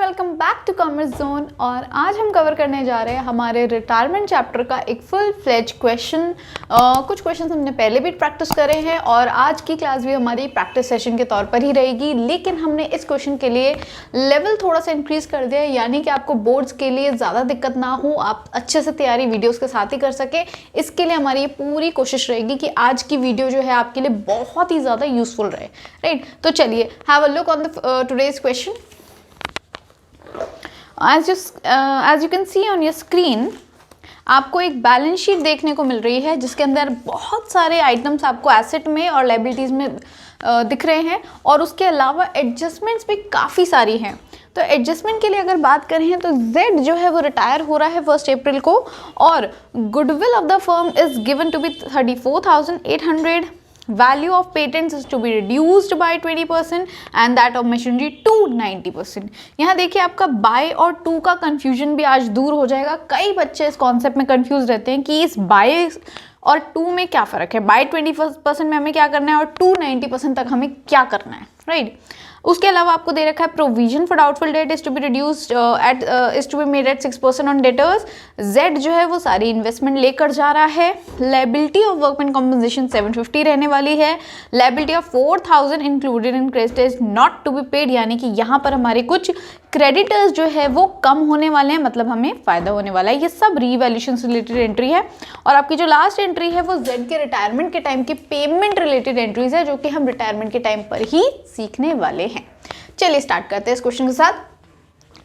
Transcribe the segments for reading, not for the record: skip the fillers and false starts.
Welcome back to commerce zone. और आज हम कवर करने जा रहे हैं हमारे रिटायरमेंट चैप्टर का एक फुल फ्लेज क्वेश्चन। कुछ क्वेश्चंस हमने पहले भी प्रैक्टिस करे हैं और आज की क्लास भी हमारी प्रैक्टिस सेशन के तौर पर ही रहेगी, लेकिन हमने इस क्वेश्चन के लिए लेवल थोड़ा सा इंक्रीज कर दिया है, यानी कि आपको बोर्ड्स के लिए ज़्यादा दिक्कत ना हो, आप अच्छे से तैयारी वीडियोज़ के साथ ही कर सके। इसके लिए हमारी ये पूरी कोशिश रहेगी कि आज की वीडियो जो है आपके लिए बहुत ही ज़्यादा यूजफुल रहे। राइट, तो चलिए have a look on the today's question. As you can see on your screen, आपको एक बैलेंस शीट देखने को मिल रही है जिसके अंदर बहुत सारे आइटम्स आपको एसेट में और लायबिलिटीज़ में दिख रहे हैं और उसके अलावा एडजस्टमेंट्स भी काफ़ी सारी हैं। तो एडजस्टमेंट के लिए अगर बात करें तो Z जो है वो रिटायर हो रहा है 1 अप्रैल को और goodwill of the firm is given to be 34,800। Value of patents is to be reduced by 20% and that of machinery to 90%। यहाँ देखिए आपका बाय और टू का कंफ्यूजन भी आज दूर हो जाएगा। कई बच्चे इस कॉन्सेप्ट में कंफ्यूज रहते हैं कि इस बाय और टू में क्या फ़र्क है, बाय 20% में हमें क्या करना है और टू 90% तक हमें क्या करना है। राइट, उसके अलावा आपको दे रखा है provision for doubtful debt is to be reduced is to be made at 6% on debtors. Z जो है वो सारी इन्वेस्टमेंट लेकर जा रहा है। लायबिलिटी ऑफ वर्कमैन कॉम्पनसेशन 750 रहने वाली है। Liability of 4,000 included in credit is not to be paid, यानी कि यहाँ पर हमारे कुछ क्रेडिटर्स जो है वो कम होने वाले हैं, मतलब हमें फायदा होने वाला है। ये सब रीवैल्यूएशन से रिलेटेड एंट्री है। और आपकी जो लास्ट एंट्री है वो जेड के रिटायरमेंट के टाइम की पेमेंट रिलेटेड एंट्रीज है, जो कि हम रिटायरमेंट के टाइम पर ही सीखने वाले हैं। चलिए स्टार्ट करते हैं इस क्वेश्चन के साथ।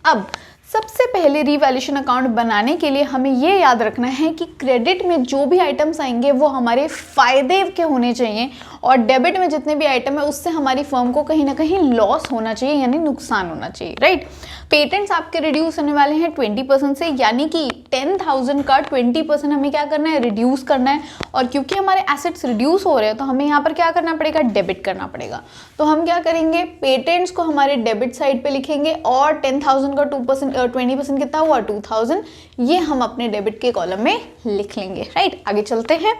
अब सबसे पहले रीवैल्यूएशन अकाउंट बनाने के लिए हमें ये याद रखना है कि क्रेडिट में जो भी आइटम्स आएंगे वो हमारे फायदे के होने चाहिए और डेबिट में जितने भी आइटम है उससे हमारी फर्म को कहीं ना कहीं लॉस होना चाहिए, यानी नुकसान होना चाहिए। राइट, पेटेंट्स आपके रिड्यूस होने वाले हैं 20% से, यानी कि 10,000 का 20% हमें क्या करना है, रिड्यूस करना है। और क्योंकि हमारे एसेट्स रिड्यूस हो रहे हैं तो हमें यहाँ पर क्या करना पड़ेगा, डेबिट करना पड़ेगा। तो हम क्या करेंगे, पेटेंट्स को हमारे डेबिट साइड पे लिखेंगे और 10,000 का 20% कितना हुआ, 2,000, ये हम अपने डेबिट के कॉलम में लिख लेंगे। राइट, आगे चलते हैं।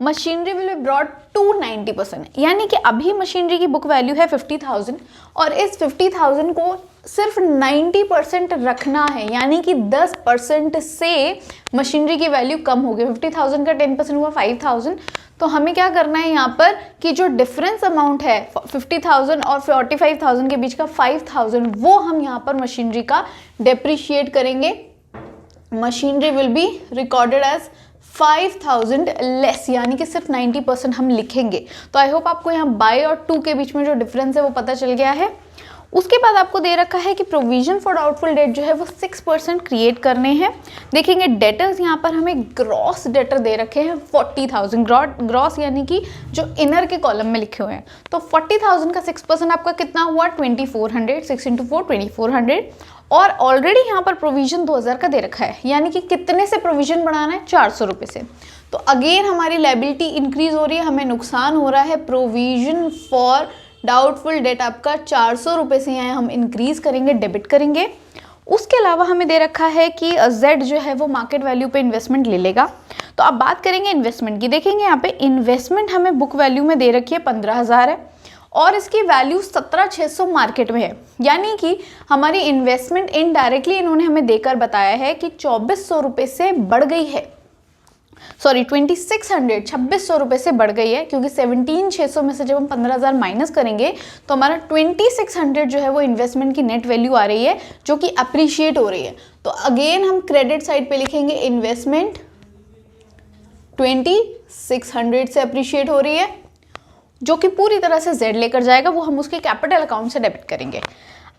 Machinery will be brought to 90%, यानी कि अभी मशीनरी की बुक वैल्यू है 50,000 और इस 50,000 को सिर्फ 90% रखना है, यानी कि 10% से मशीनरी की वैल्यू कम हो गई। 50,000 का 10% हुआ 5,000। तो हमें क्या करना है यहाँ पर कि जो डिफरेंस अमाउंट है 50,000 और 45,000 के बीच का 5,000, वो हम यहाँ पर मशीनरी का डेप्रिशिएट करेंगे। Machinery will be recorded as 5,000 less, यानी कि सिर्फ 90% हम लिखेंगे। तो आई होप आपको यहाँ बाय और टू के बीच में जो डिफरेंस है वो पता चल गया है। उसके बाद आपको दे रखा है कि प्रोविजन फॉर डाउटफुल डेट जो है वो 6% क्रिएट करने हैं। देखेंगे डेटर्स यहाँ पर हमें ग्रॉस डेटर दे रखे हैं 40,000, ग्रॉस यानी कि जो इनर के कॉलम में लिखे हुए हैं। तो 40,000 का 6% आपका कितना हुआ, 2400, 6 × 4 2400। और ऑलरेडी यहाँ पर प्रोविजन 2,000 का दे रखा है, यानी कि कितने से प्रोविजन बढ़ाना है, 400 रुपये से। तो अगेन हमारी लायबिलिटी इंक्रीज हो रही है, हमें नुकसान हो रहा है। प्रोविजन फॉर डाउटफुल डेट आपका 400 रुपये से यहाँ हम इंक्रीज करेंगे, डेबिट करेंगे। उसके अलावा हमें दे रखा है कि जेड जो है वो मार्केट वैल्यू पे इन्वेस्टमेंट ले लेगा। तो अब बात करेंगे इन्वेस्टमेंट की। देखेंगे यहाँ पे इन्वेस्टमेंट हमें बुक वैल्यू में दे रखी है 15,000 है और इसकी वैल्यू 17,600 मार्केट में है, यानी कि हमारी इन्वेस्टमेंट इनडायरेक्टली इन्होंने हमें देकर बताया है कि 2,400 रुपये से बढ़ गई है। सॉरी 2,600 रुपये से बढ़ गई है, क्योंकि 17,600 में से जब हम 15,000 माइनस करेंगे तो हमारा 2,600 जो है वो इन्वेस्टमेंट की नेट वैल्यू आ रही है, जो कि अप्रिशिएट हो रही है। तो अगेन हम क्रेडिट साइड पे लिखेंगे इन्वेस्टमेंट 2,600 से अप्रिशिएट हो रही है, जो कि पूरी तरह से जेड लेकर जाएगा, वो हम उसके कैपिटल अकाउंट से डेबिट करेंगे।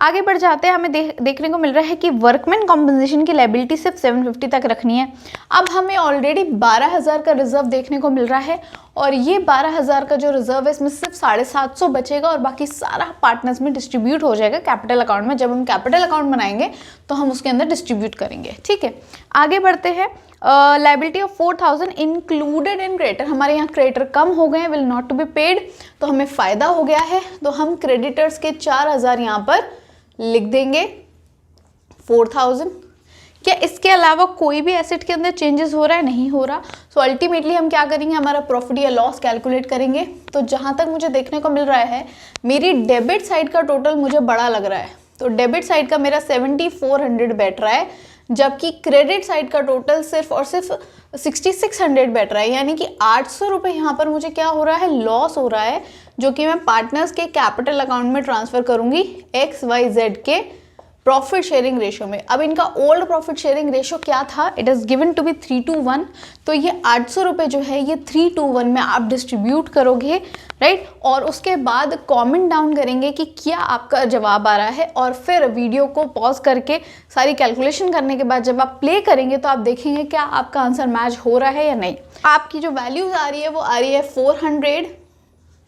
आगे बढ़ जाते हैं। हमें देखने को मिल रहा है कि वर्कमैन कॉम्पनसेशन की लायबिलिटी सिर्फ 750 तक रखनी है। अब हमें ऑलरेडी 12,000 का रिजर्व देखने को मिल रहा है और ये 12,000 का जो रिजर्व है इसमें सिर्फ 750 बचेगा और बाकी सारा पार्टनर्स में डिस्ट्रीब्यूट हो जाएगा कैपिटल अकाउंट में। जब हम कैपिटल अकाउंट बनाएंगे तो हम उसके अंदर डिस्ट्रीब्यूट करेंगे। ठीक है, आगे बढ़ते हैं। Liability of 4,000 included in creditor, हमारे यहाँ क्रेडिटर कम हो गए हैं, will not to be paid, तो हमें फ़ायदा हो गया है। तो हम क्रेडिटर्स के 4,000 यहाँ पर लिख देंगे 4,000। क्या इसके अलावा कोई भी एसेट के अंदर चेंजेस हो रहा है, नहीं हो रहा। सो अल्टीमेटली हम क्या करेंगे, हमारा प्रॉफिट या लॉस कैलकुलेट करेंगे। तो जहाँ तक मुझे देखने को मिल रहा है, मेरी डेबिट साइड का टोटल मुझे बड़ा लग रहा है, तो डेबिट साइड का मेरा 7400 बैठ रहा है, जबकि क्रेडिट साइड का टोटल सिर्फ और सिर्फ 6600 बैठ रहा है। यानी कि 800 रुपये यहाँ पर मुझे क्या हो रहा है, लॉस हो रहा है, जो कि मैं पार्टनर्स के कैपिटल अकाउंट में ट्रांसफ़र करूँगी XYZ के प्रॉफिट शेयरिंग रेशो में। अब इनका ओल्ड प्रॉफिट शेयरिंग रेशो क्या था, it is given to be 3:1। तो ये 800 रुपये जो है ये 3:1 में आप डिस्ट्रीब्यूट करोगे, राइट। और उसके बाद कमेंट डाउन करेंगे कि क्या आपका जवाब आ रहा है, और फिर वीडियो को पॉज करके सारी कैलकुलेशन करने के बाद जब आप प्ले करेंगे तो आप देखेंगे क्या आपका आंसर मैच हो रहा है या नहीं। आपकी जो वैल्यूज़ आ रही है वो आ रही है 400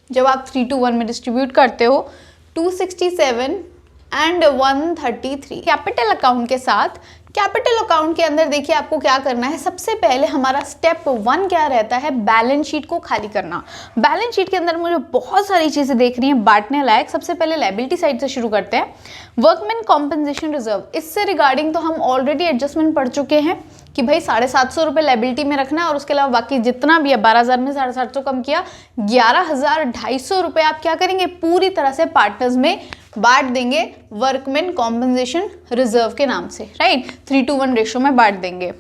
जब आप 3:1 में डिस्ट्रीब्यूट करते हो, 267 एंड 133। कैपिटल अकाउंट के साथ, कैपिटल अकाउंट के अंदर देखिए आपको क्या करना है। सबसे पहले हमारा स्टेप 1 क्या रहता है, बैलेंस शीट को खाली करना। बैलेंस शीट के अंदर मुझे बहुत सारी चीज़ें देखनी है बांटने लायक। सबसे पहले लायबिलिटी साइड से शुरू करते हैं। वर्कमैन कॉम्पनसेशन रिजर्व, इससे रिगार्डिंग तो हम ऑलरेडी एडजस्टमेंट पढ़ चुके हैं कि भाई 750 रुपये लायबिलिटी में रखना है, और उसके अलावा बाकी जितना भी है 12,000 में 750 कम किया, 11,250 रुपये आप क्या करेंगे, पूरी तरह से पार्टनर्स में बांट देंगे वर्कमैन कॉम्पनसेशन रिजर्व के नाम से, राइट। 3:1 रेशो में बांट देंगे।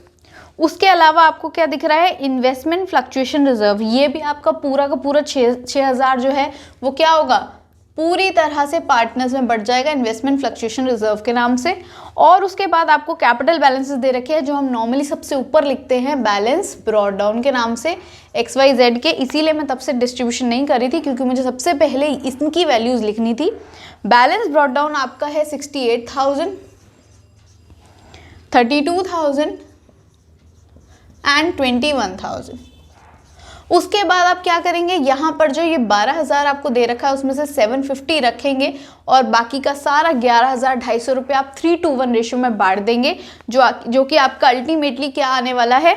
उसके अलावा आपको क्या दिख रहा है, इन्वेस्टमेंट फ्लक्चुएशन रिजर्व, ये भी आपका पूरा का पूरा 6,000 जो है वो क्या होगा, पूरी तरह से पार्टनर्स में बढ़ जाएगा इन्वेस्टमेंट फ्लक्चुएशन रिजर्व के नाम से। और उसके बाद आपको कैपिटल बैलेंसेस दे रखे हैं, जो हम नॉर्मली सबसे ऊपर लिखते हैं बैलेंस ब्रॉट डाउन के नाम से XYZ के। इसीलिए मैं तब से डिस्ट्रीब्यूशन नहीं कर रही थी, क्योंकि मुझे सबसे पहले इनकी वैल्यूज़ लिखनी थी। बैलेंस ब्रॉट डाउन आपका है 68,000, 32,000 एंड 21,000। उसके बाद आप क्या करेंगे, यहाँ पर जो ये 12,000 आपको दे रखा है उसमें से 750 रखेंगे, और बाकी का सारा 11,250 रुपये आप 3:1 रेशो में बांट देंगे, जो कि आपका अल्टीमेटली क्या आने वाला है,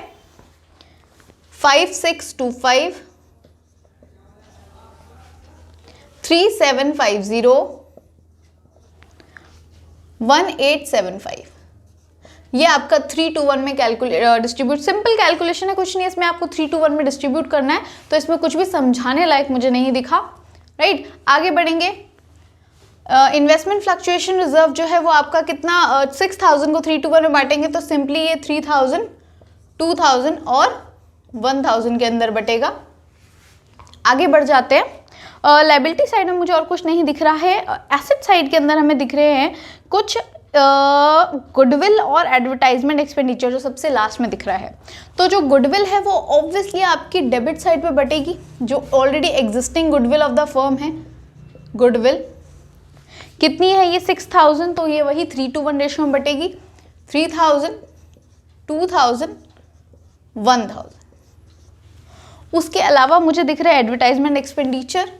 5625, 3750, 1875। ये आपका 3:1 में डिस्ट्रीब्यूट, सिंपल कैलकुलेशन है, कुछ नहीं इसमें आपको 3:1 में डिस्ट्रीब्यूट करना है, तो इसमें कुछ भी समझाने लायक मुझे नहीं दिखा, राइट। आगे बढ़ेंगे। इन्वेस्टमेंट फ्लक्चुएशन रिजर्व जो है वो आपका कितना, 6,000 को 3:1 में बांटेंगे तो सिंपली ये 3,000, 2,000 और 1,000 के अंदर बटेगा। आगे बढ़ जाते हैं। लायबिलिटी साइड में मुझे और कुछ नहीं दिख रहा है। एसेट साइड के अंदर हमें दिख रहे हैं कुछ गुडविल और एडवर्टाइजमेंट एक्सपेंडिचर, जो सबसे लास्ट में दिख रहा है। तो जो गुडविल है वो ऑब्वियसली आपकी डेबिट साइड पे बटेगी, जो already existing goodwill of the firm है। गुडविल कितनी है, ये 6,000, तो ये वही 3:1 रेशो में बटेगी, 3,000, 2,000, 1,000। उसके अलावा मुझे दिख रहा है एडवर्टाइजमेंट एक्सपेंडिचर।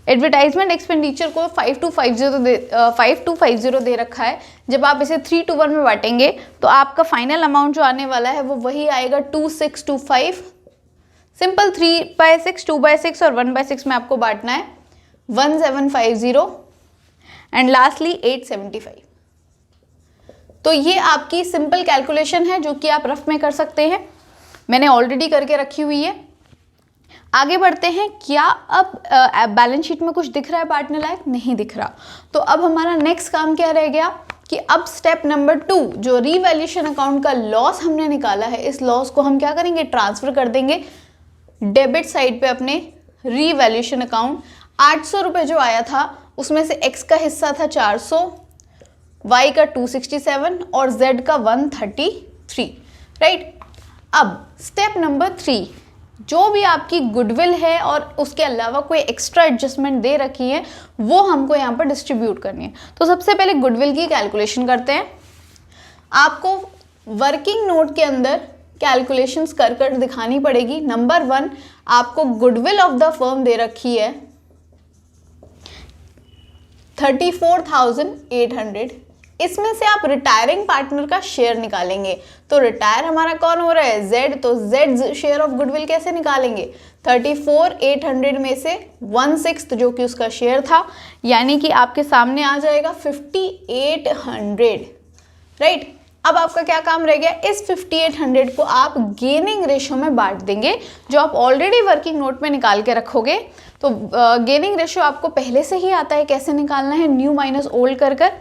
एडवर्टाइजमेंट एक्सपेंडिचर को 5250 दे रखा है। जब आप इसे 3:1 में बांटेंगे तो आपका फाइनल अमाउंट जो आने वाला है वो वही आएगा 2625। सिंपल 3/6, 2/6 और 1/6 में आपको बांटना है, 1750 एंड लास्टली 875। तो ये आपकी सिंपल कैलकुलेशन है जो कि आप रफ में कर सकते हैं, मैंने ऑलरेडी करके रखी हुई है। आगे बढ़ते हैं। क्या अब बैलेंस शीट में कुछ दिख रहा है बांटने लायक? नहीं दिख रहा। तो अब हमारा नेक्स्ट काम क्या रह गया कि अब स्टेप नंबर 2, जो रीवैल्यूएशन अकाउंट का लॉस हमने निकाला है, इस लॉस को हम क्या करेंगे, ट्रांसफर कर देंगे डेबिट साइड पे अपने रीवैल्यूएशन अकाउंट। 800 रुपये जो आया था उसमें से एक्स का हिस्सा था 400, वाई का 267 और जेड का 133, राइट। अब स्टेप नंबर 3, जो भी आपकी गुडविल है और उसके अलावा कोई एक्स्ट्रा एडजस्टमेंट दे रखी है वो हमको यहाँ पर डिस्ट्रीब्यूट करनी है। तो सबसे पहले गुडविल की कैलकुलेशन करते हैं। आपको वर्किंग नोट के अंदर कैलकुलेशंस कर कर दिखानी पड़ेगी। नंबर 1, आपको गुडविल ऑफ द फर्म दे रखी है 34,800। इसमें से आप रिटायरिंग पार्टनर का शेयर निकालेंगे। तो रिटायर हमारा कौन हो रहा है, जेड। तो जेड शेयर ऑफ गुडविल कैसे निकालेंगे, 34,800 में से 1/6 जो कि उसका शेयर था, यानी कि आपके सामने आ जाएगा 5,800, राइट। अब आपका क्या काम रह गया, इस 5800 को आप गेनिंग रेशो में बांट देंगे, जो आप ऑलरेडी वर्किंग नोट में निकाल के रखोगे। तो गेनिंग रेशो आपको पहले से ही आता है कैसे निकालना है, न्यू माइनस ओल्ड कर कर।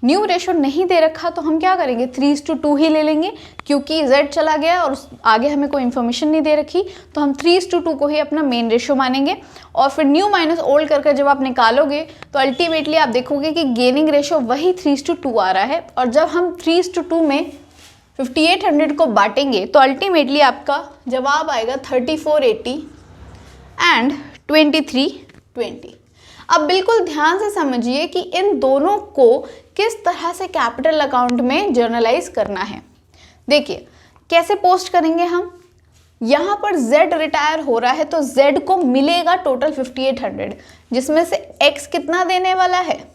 न्यू रेशो नहीं दे रखा तो हम क्या करेंगे, 3:2 ही ले लेंगे, क्योंकि z चला गया और आगे हमें कोई इन्फॉर्मेशन नहीं दे रखी, तो हम 3:2 को ही अपना मेन रेशो मानेंगे। और फिर न्यू माइनस ओल्ड कर जब आप निकालोगे तो अल्टीमेटली आप देखोगे कि गेनिंग रेशो वही 3:2 आ रहा है। और जब हम 3:2 में 5800 को बांटेंगे तो अल्टीमेटली आपका जवाब आएगा 3480 एंड 2320। अब बिल्कुल ध्यान से समझिए कि इन दोनों को किस तरह से कैपिटल अकाउंट में जर्नलाइज करना है। देखिए कैसे पोस्ट करेंगे हम, यहाँ पर Z रिटायर हो रहा है तो Z को मिलेगा टोटल 5800, जिसमें से X कितना देने वाला है,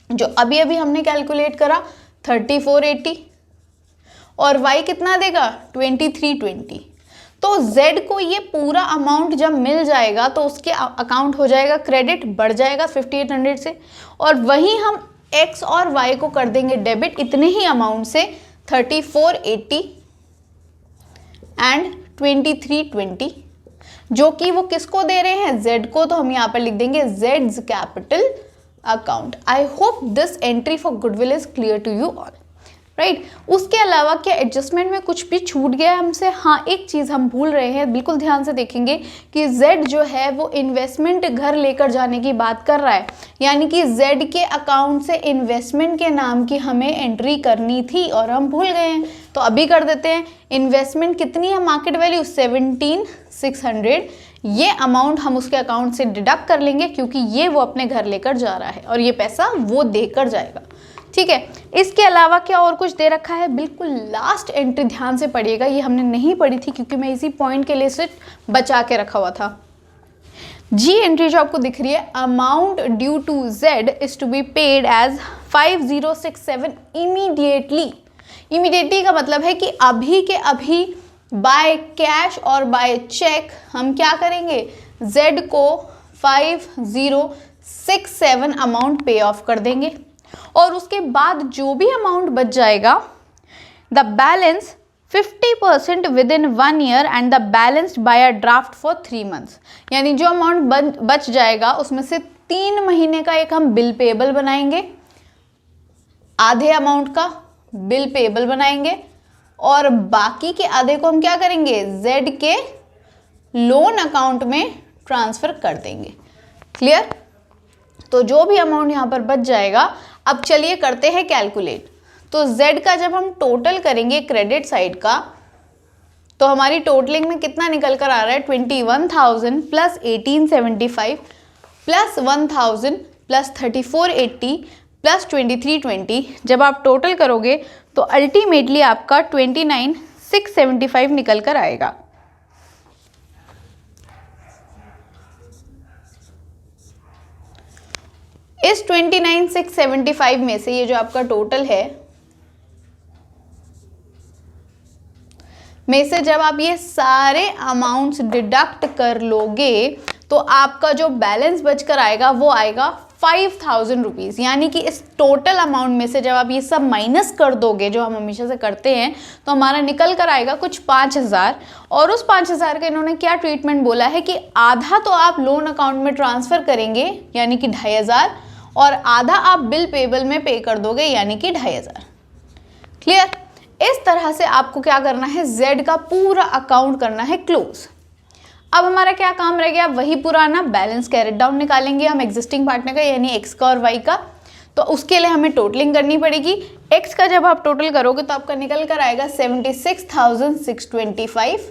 जो अभी अभी हमने कैलकुलेट करा 3480, और Y कितना देगा 2320। तो Z को ये पूरा अमाउंट जब मिल जाएगा तो उसके अकाउंट हो जाएगा क्रेडिट, बढ़ जाएगा 5800 से, और वहीं हम X और Y को कर देंगे डेबिट इतने ही अमाउंट से 3480 एंड 2320, जो कि वो किसको दे रहे हैं, Z को। तो हम यहाँ पर लिख देंगे Z's capital account. I hope this entry for goodwill is clear to you all, right. उसके अलावा क्या एडजस्टमेंट में कुछ भी छूट गया हमसे, हाँ एक चीज़ हम भूल रहे हैं, बिल्कुल ध्यान से देखेंगे कि Z जो है वो इन्वेस्टमेंट घर लेकर जाने की बात कर रहा है, यानी कि Z के अकाउंट से इन्वेस्टमेंट के नाम की हमें एंट्री करनी थी और हम भूल गए हैं, तो अभी कर देते हैं। इन्वेस्टमेंट कितनी है, मार्केट वैल्यू 17,600, ये अमाउंट हम उसके अकाउंट से डिडक्ट कर लेंगे क्योंकि ये वो अपने घर लेकर जा रहा है और ये पैसा वो देकर जाएगा, ठीक है। इसके अलावा क्या और कुछ दे रखा है, बिल्कुल लास्ट एंट्री ध्यान से पढ़िएगा, ये हमने नहीं पढ़ी थी क्योंकि मैं इसी पॉइंट के लिए से बचा के रखा हुआ था। जी एंट्री जो आपको दिख रही है, amount due to Z is to be paid as 5067 immediately. Immediately का मतलब है कि अभी के अभी बाय कैश और बाय चेक हम क्या करेंगे, Z को 5067 अमाउंट पे ऑफ कर देंगे, और उसके बाद जो भी अमाउंट बच जाएगा, the balance 50% with in 1 year and the balanced bye a draft for 3 months. यानी जो अमाउंट बच जाएगा उसमें से 3 महीने का एक हम बिल पेएबल बनाएंगे, आधे अमाउंट का बिल पेएबल बनाएंगे, और बाकी के आधे को हम क्या करेंगे, Z के लोन अकाउंट में ट्रांसफर कर देंगे। क्लियर। तो जो भी अमाउंट यहाँ पर बच जाएगा, अब चलिए करते हैं कैलकुलेट। तो Z का जब हम टोटल करेंगे क्रेडिट साइड का, तो हमारी टोटलिंग में कितना निकल कर आ रहा है, 21,000 प्लस 1875 प्लस 1,000 प्लस 3480 प्लस 2320। जब आप टोटल करोगे तो अल्टीमेटली आपका 29,675 निकल कर आएगा। इस 29,675 में से ये जो आपका टोटल है में से जब आप ये सारे अमाउंट्स डिडक्ट कर लोगे तो आपका जो बैलेंस बचकर आएगा वो आएगा 5,000 रुपीज़। यानी कि इस टोटल अमाउंट में से जब आप ये सब माइनस कर दोगे, जो हम हमेशा से करते हैं, तो हमारा निकल कर आएगा कुछ 5,000। और उस 5,000 का इन्होंने क्या ट्रीटमेंट बोला है कि आधा तो आप लोन अकाउंट में ट्रांसफ़र करेंगे यानी कि 2,500, और आधा आप बिल पेबल में पे कर दोगे यानी कि 2,500। क्लियर। इस तरह से आपको क्या करना है, Z का पूरा अकाउंट करना है क्लोज। अब हमारा क्या काम रह गया, वही पुराना बैलेंस कैरेट डाउन निकालेंगे हम एग्जिस्टिंग पार्टनर का, यानी X का और Y का। तो उसके लिए हमें टोटलिंग करनी पड़ेगी। X का जब आप टोटल करोगे तो आपका निकल कर आएगा 76,625,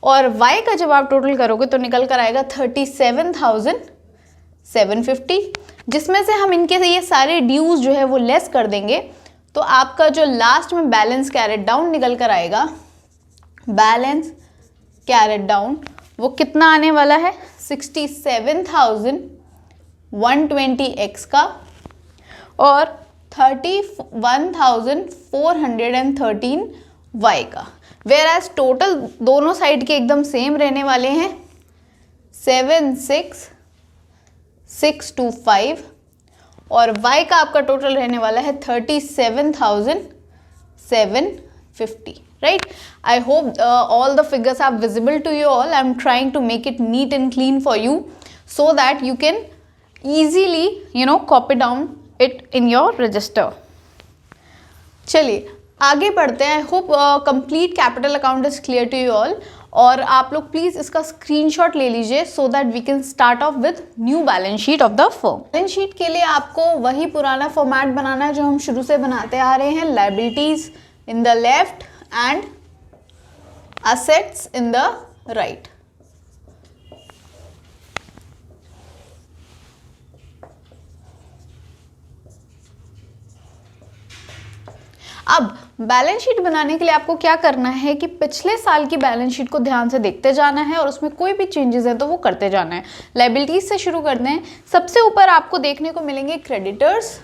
और Y का जब आप टोटल करोगे तो निकल कर आएगा 37,750, जिसमें से हम इनके से ये सारे ड्यूज जो है वो लेस कर देंगे। तो आपका जो लास्ट में बैलेंस कैरेट डाउन निकल कर आएगा, बैलेंस कैरेट डाउन वो कितना आने वाला है, 67,120 X का और 31,413 Y का। वेयर एज टोटल दोनों साइड के एकदम सेम रहने वाले हैं, 76,625, और Y का आपका टोटल रहने वाला है 37,750। 750, right? I hope all the figures are visible to you all. I'm trying to make it neat and clean for you so that you can easily, copy down it in your register. चलिए आगे बढ़ते हैं. I hope complete capital account is clear to you all. और आप लोग please इसका screenshot ले लीजिए so that we can start off with new balance sheet of the firm. Balance sheet के लिए आपको वही पुराना फॉर्मेट बनाना है जो हम शुरू से बनाते आ रहे हैं. Liabilities in the left and assets in the right. अब बैलेंस शीट बनाने के लिए आपको क्या करना है कि पिछले साल की बैलेंस शीट को ध्यान से देखते जाना है और उसमें कोई भी चेंजेस हैं तो वो करते जाना है. लायबिलिटीज से शुरू करते हैं. सबसे ऊपर आपको देखने को मिलेंगे क्रेडिटर्स,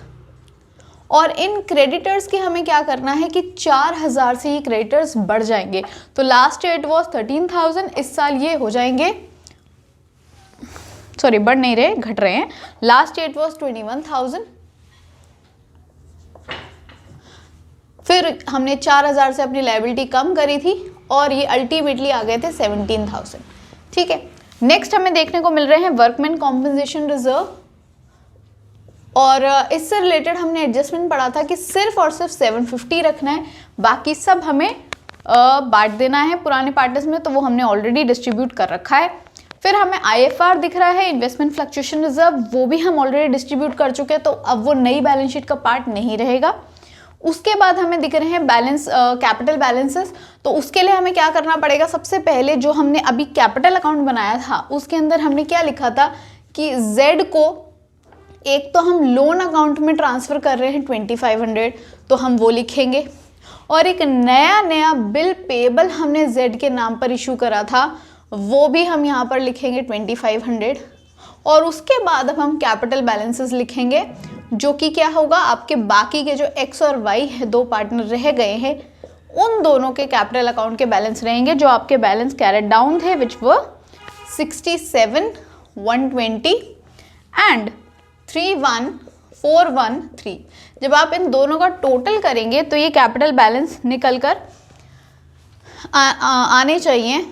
और इन क्रेडिटर्स की हमें क्या करना है कि 4000 से ये क्रेडिटर्स बढ़ जाएंगे. तो लास्ट ईयर इट वॉज 13,000, इस साल ये हो जाएंगे, सॉरी बढ़ नहीं रहे, घट रहे हैं. लास्ट ईयर इट वॉज 21,000, फिर हमने 4000 से अपनी लायबिलिटी कम करी थी और ये अल्टीमेटली आ गए थे 17,000. ठीक है. नेक्स्ट हमें देखने को मिल रहे हैं वर्कमैन कॉम्पनसेशन रिजर्व, और इससे रिलेटेड हमने एडजस्टमेंट पढ़ा था कि सिर्फ और सिर्फ 750 रखना है, बाकी सब हमें बांट देना है पुराने पार्टनर्स में, तो वो हमने ऑलरेडी डिस्ट्रीब्यूट कर रखा है. फिर हमें IFR दिख रहा है, इन्वेस्टमेंट फ्लक्चुएशन रिजर्व, वो भी हम ऑलरेडी डिस्ट्रीब्यूट कर चुके हैं, तो अब वो नई बैलेंस शीट का पार्ट नहीं रहेगा. उसके बाद हमें दिख रहे हैं बैलेंस कैपिटल बैलेंसेस. तो उसके लिए हमें क्या करना पड़ेगा, सबसे पहले जो हमने अभी कैपिटल अकाउंट बनाया था उसके अंदर हमने क्या लिखा था कि Z को एक तो हम लोन अकाउंट में ट्रांसफ़र कर रहे हैं 2500, तो हम वो लिखेंगे. और एक नया बिल पेबल हमने Z के नाम पर इशू करा था, वो भी हम यहाँ पर लिखेंगे 2500. और उसके बाद अब हम कैपिटल बैलेंसेस लिखेंगे, जो कि क्या होगा, आपके बाकी के जो X और Y है, दो पार्टनर रह गए हैं, उन दोनों के कैपिटल अकाउंट के बैलेंस रहेंगे जो आपके बैलेंस कैरेड डाउन थे, विच वर 67,120 एंड 31,413. जब आप इन दोनों का टोटल करेंगे तो ये कैपिटल बैलेंस निकल कर आने चाहिए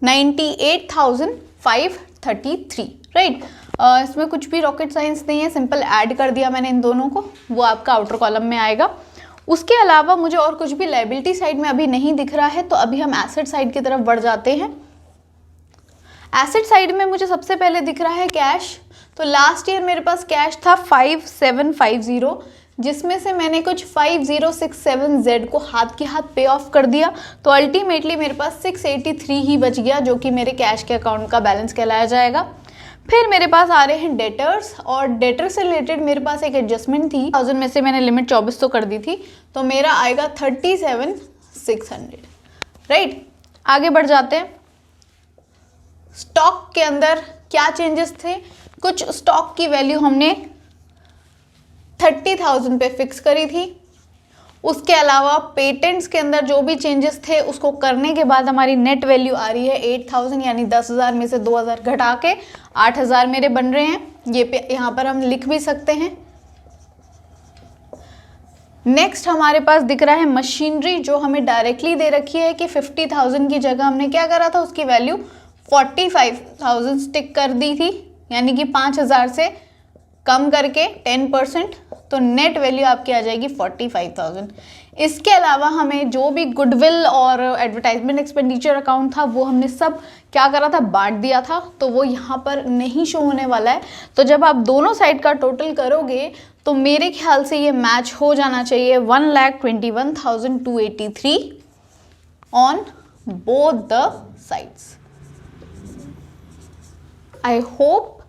98,533, राइट. इसमें कुछ भी रॉकेट साइंस नहीं है, सिंपल ऐड कर दिया मैंने इन दोनों को, वो आपका आउटर कॉलम में आएगा. उसके अलावा मुझे और कुछ भी लायबिलिटी साइड में अभी नहीं दिख रहा है, तो अभी हम एसेट साइड की तरफ बढ़ जाते हैं. एसेट साइड में मुझे सबसे पहले दिख रहा है कैश. तो लास्ट ईयर मेरे पास कैश था 5750, जिसमें से मैंने कुछ 5067 Z को हाथ के हाथ पे ऑफ कर दिया, तो अल्टीमेटली मेरे पास 683 ही बच गया, जो कि मेरे कैश के अकाउंट का बैलेंस कहलाया जाएगा. फिर मेरे पास आ रहे हैं डेटर्स, और डेटर से रिलेटेड मेरे पास एक एडजस्टमेंट थी. 1000 में से मैंने लिमिट 24 तो कर दी थी, तो मेरा आएगा 37,600, राइट. आगे बढ़ जाते हैं. स्टॉक के अंदर क्या चेंजेस थे, कुछ स्टॉक की वैल्यू हमने 30,000 पे फिक्स करी थी. उसके अलावा पेटेंट्स के अंदर जो भी चेंजेस थे उसको करने के बाद हमारी नेट वैल्यू आ रही है 8,000, यानी 10,000 में से 2,000 घटा के 8,000 मेरे बन रहे हैं. ये यहाँ पर हम लिख भी सकते हैं. नेक्स्ट हमारे पास दिख रहा है मशीनरी, जो हमें डायरेक्टली दे रखी है कि 50,000 की जगह हमने क्या करा था, उसकी वैल्यू 45,000 स्टिक कर दी थी, यानी कि 5,000 से कम करके 10%, तो नेट वैल्यू आपकी आ जाएगी 45,000. इसके अलावा हमें जो भी गुडविल और एडवर्टाइजमेंट एक्सपेंडिचर अकाउंट था वो हमने सब क्या करा था, बांट दिया था, तो वो यहाँ पर नहीं शो होने वाला है. तो जब आप दोनों साइड का टोटल करोगे तो मेरे ख्याल से ये मैच हो जाना चाहिए 1,21,283 on both the sides. I hope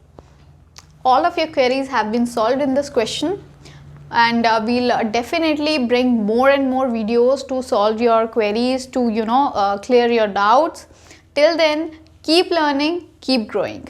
all of your queries have been solved in this question, and we'll definitely bring more and more videos to solve your queries, to clear your doubts. Till then, keep learning, keep growing.